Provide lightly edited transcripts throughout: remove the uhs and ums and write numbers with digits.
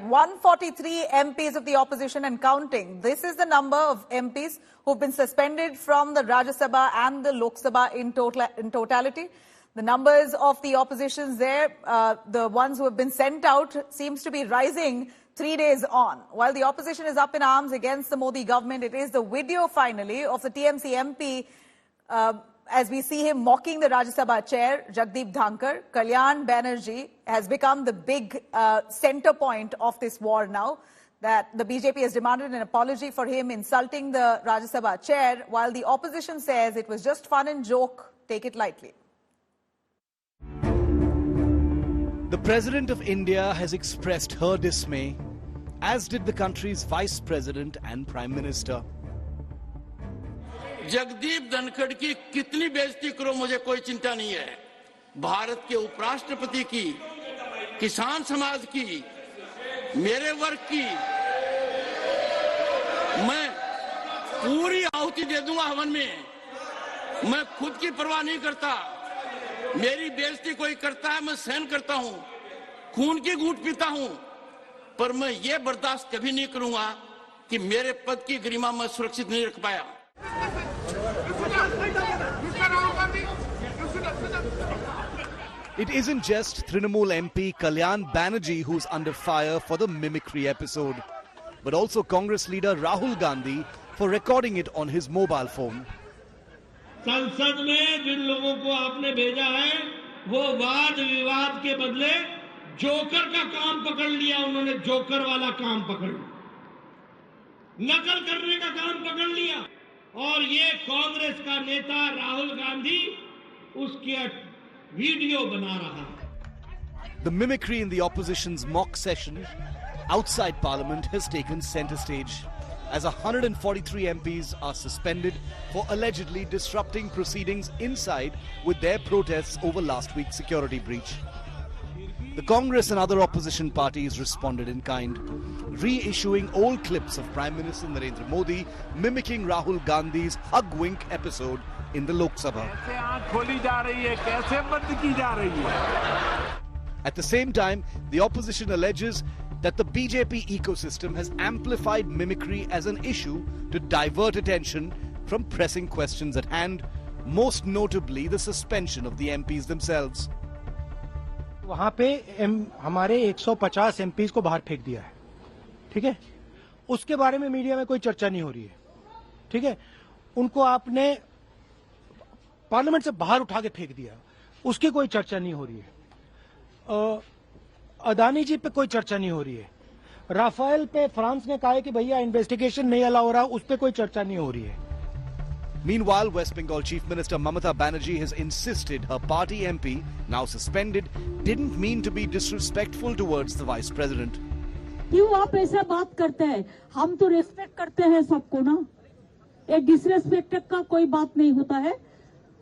143 MPs of the opposition and counting. This is the number of MPs who've been suspended from the Rajya Sabha and the Lok Sabha in totality. The numbers of the oppositions there, the ones who have been sent out, seems to be rising 3 days on. While the opposition is up in arms against the Modi government, it is the video finally of the TMC MP as we see him mocking the Rajya Sabha Chair, Jagdeep Dhankar. Kalyan Banerjee has become the big center point of this war now, that the BJP has demanded an apology for him insulting the Rajya Sabha Chair, while the opposition says it was just fun and joke, take it lightly. The President of India has expressed her dismay, as did the country's Vice President and Prime Minister. Jagdeep Dhankhar की कितनी बेइज्जती करो मुझे कोई चिंता नहीं है। भारत के उपराष्ट्रपति की, किसान समाज की, मेरे वर्ग की मैं पूरी आहुति दे दूंगा हवन में। मैं खुद की परवाह नहीं करता। मेरी बेइज्जती कोई करता है मैं सहन करता हूं, खून की घूंट पीता हूं, पर मैं ये बर्दाश्त कभी नहीं करूंगा कि मेरे पद की गरिमा मैं सुरक्षित नहीं रख पाया। It isn't just Trinamool MP Kalyan Banerjee who's under fire for the mimicry episode, but also Congress leader Rahul Gandhi for recording it on his mobile phone. संसद में जिन लोगों को आपने भेजा है वो वाद विवाद के बदले जोकर का काम पकड़ लिया। उन्होंने जोकर वाला काम पकड़ लिया, नकल करने का काम पकड़ लिया, और ये कांग्रेस का नेता राहुल गांधी उसके वीडियो बना रहा है। The mimicry in the opposition's mock session outside Parliament has taken centre stage, as 143 MPs are suspended for allegedly disrupting proceedings inside with their protests over last week's security breach. The Congress and other opposition parties responded in kind, reissuing old clips of Prime Minister Narendra Modi mimicking Rahul Gandhi's hug-wink episode in the Lok Sabha. At the same time, the opposition alleges that the BJP ecosystem has amplified mimicry as an issue to divert attention from pressing questions at hand, most notably the suspension of the MPs themselves. वहां पे हमारे 150 MPs को बाहर फेंक दिया है, ठीक है। उसके बारे में मीडिया में कोई चर्चा नहीं हो रही है, ठीक है। उनको आपने पार्लियामेंट से बाहर उठा के फेंक दिया, उसकी कोई चर्चा नहीं हो रही है। अदानी जी पे कोई चर्चा नहीं हो रही है। राफेल पे फ्रांस ने कहा है कि भैया इन्वेस्टिगेशन नहीं अलाउ हो रहा, उस पे कोई चर्चा नहीं हो रही है। Meanwhile, West Bengal Chief Minister Mamata Banerjee has insisted her party MP, now suspended, didn't mean to be disrespectful towards the Vice President. क्यों आप ऐसा बात करते हैं? हम तो रेस्पेक्ट करते हैं सबको ना। एक डिसरेस्पेक्ट का कोई बात नहीं होता है।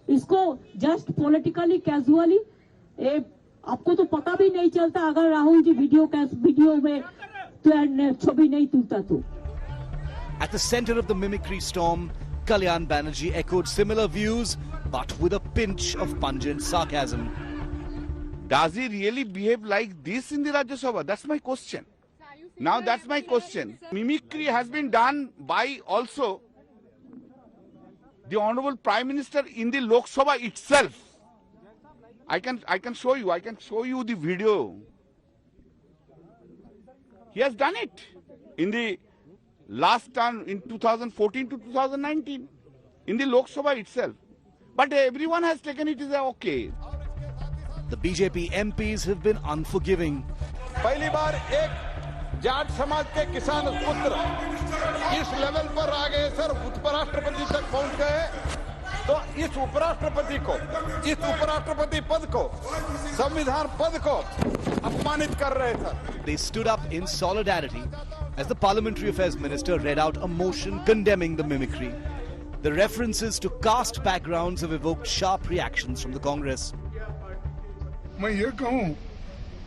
इसको जस्ट पॉलिटिकली कैजुअली, आपको तो पता भी नहीं चलता अगर राहुल जी वीडियो में तो छवि नहीं तुलता तो। At the center of the mimicry storm, Kalyan Banerjee echoed similar views, but with a pinch of pungent sarcasm. Does he really behave like this in the Rajya Sabha? That's my question. Now that's my question. Mimicry has been done by also the Honorable Prime Minister in the Lok Sabha itself. I can show you the video. He has done it in the last term in 2014 to 2019 in the Lok Sabha itself. But everyone has taken it as okay. The BJP MPs have been unforgiving. पहली बार एक जाट समाज के किसान पुत्र इस level पर आ गए sir, उपराष्ट्रपति तक पहुंच गए, तो इस उपराष्ट्रपति पद को, संविधान पद को अपमानित कर रहे थे। They stood up in solidarity as the Parliamentary Affairs Minister read out a motion condemning the mimicry. The references to caste backgrounds have evoked sharp reactions from the Congress. मैं ये कहूं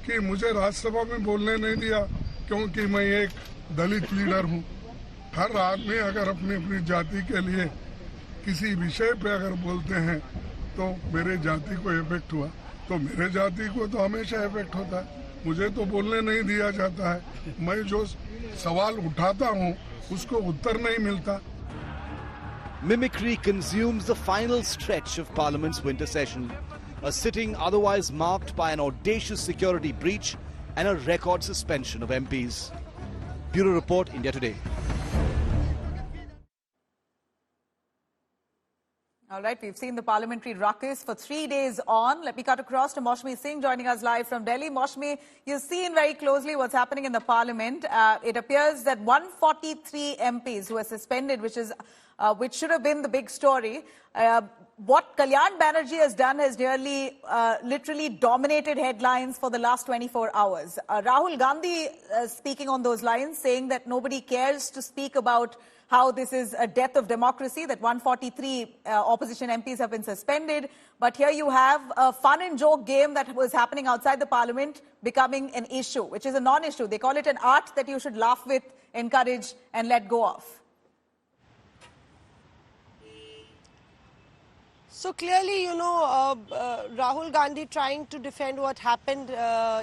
कि मुझे राज्यसभा में बोलने नहीं दिया क्योंकि मैं एक दलित लीडर हूं। हर आदमी अगर अपनी अपनी जाति के लिए किसी विषय पे अगर बोलते हैं तो मेरे जाति को इफेक्ट हुआ, तो मेरे जाति को तो हमेशा इफेक्ट होता है। मुझे तो बोलने नहीं दिया जाता है। मैं जो सवाल उठाता हूँ उसको उत्तर नहीं मिलता। Mimicry consumes the final stretch of Parliament's winter session, a sitting otherwise marked by an audacious security breach and a record suspension of MPs. Bureau Report, India Today. All right, we've seen the parliamentary ruckus for 3 days on. Let me cut across to Maushmi Singh joining us live from Delhi. Maushmi, you've seen very closely what's happening in the parliament. It appears that 143 MPs who are suspended, which should have been the big story. What Kalyan Banerjee has done has nearly literally dominated headlines for the last 24 hours. Rahul Gandhi speaking on those lines, saying that nobody cares to speak about how this is a death of democracy, that 143 opposition MPs have been suspended. But here you have a fun and joke game that was happening outside the parliament becoming an issue, which is a non-issue. They call it an art that you should laugh with, encourage and let go of. So clearly, Rahul Gandhi trying to defend what happened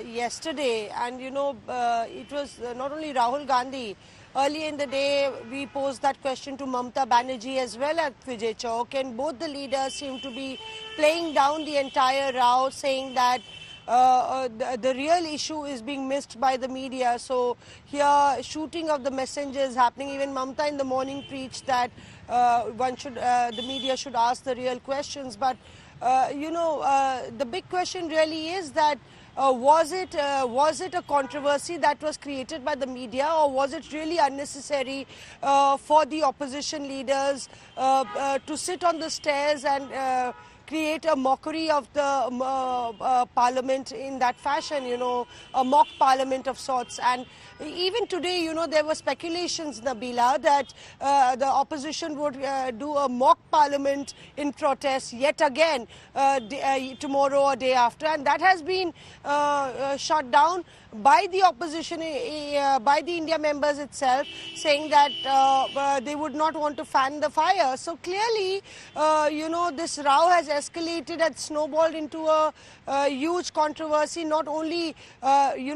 yesterday. And, it was not only Rahul Gandhi. Early in the day, we posed that question to Mamata Banerjee as well at Vijay Chowk. And both the leaders seem to be playing down the entire row, saying that the real issue is being missed by the media. So here, shooting of the messengers happening. Even Mamata in the morning preached that the media should ask the real questions. But, the big question really is that was it a controversy that was created by the media, or was it really unnecessary for the opposition leaders to sit on the stairs and create a mockery of the parliament in that fashion, a mock parliament of sorts? And even today, there were speculations, Nabila, that the opposition would do a mock parliament in protest yet again tomorrow or day after. And that has been shut down by the opposition, by the India members itself, saying that they would not want to fan the fire. So clearly, this row has escalated and snowballed into a huge controversy, not only,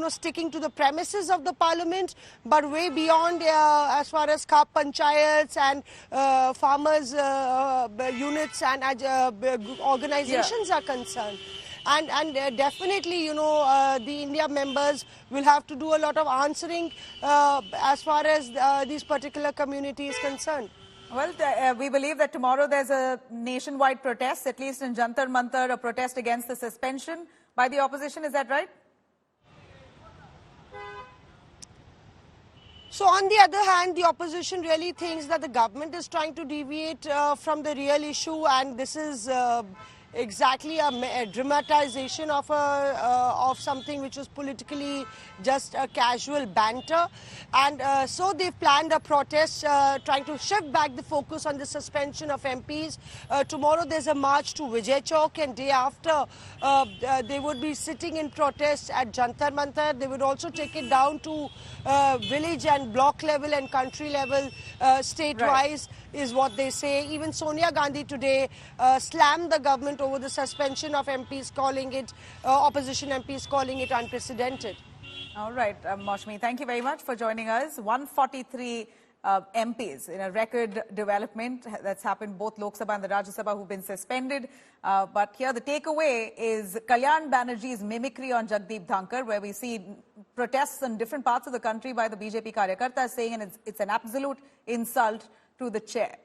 sticking to the premises of the parliament, but way beyond as far as Khap Panchayats and farmers' units and organizations are concerned. And definitely, the India members will have to do a lot of answering as far as these particular community is concerned. Well, we believe that tomorrow there's a nationwide protest, at least in Jantar Mantar, a protest against the suspension by the opposition. Is that right? So on the other hand, the opposition really thinks that the government is trying to deviate from the real issue, and this is exactly a dramatization of something which was politically just a casual banter. And so they've planned a protest trying to shift back the focus on the suspension of MPs. Tomorrow there's a march to Vijay Chowk, and day after they would be sitting in protest at Jantar Mantar. They would also take it down to village and block level and country level, state-wise, is what they say. Even Sonia Gandhi today slammed the government over the suspension of MPs, calling it, opposition MPs calling it unprecedented. All right, Maushmi, thank you very much for joining us. 143 MPs in a record development that's happened, both Lok Sabha and the Rajya Sabha, who've been suspended. But here the takeaway is Kalyan Banerjee's mimicry on Jagdeep Dhankar, where we see protests in different parts of the country by the BJP Karyakartas saying it's an absolute insult to the chair.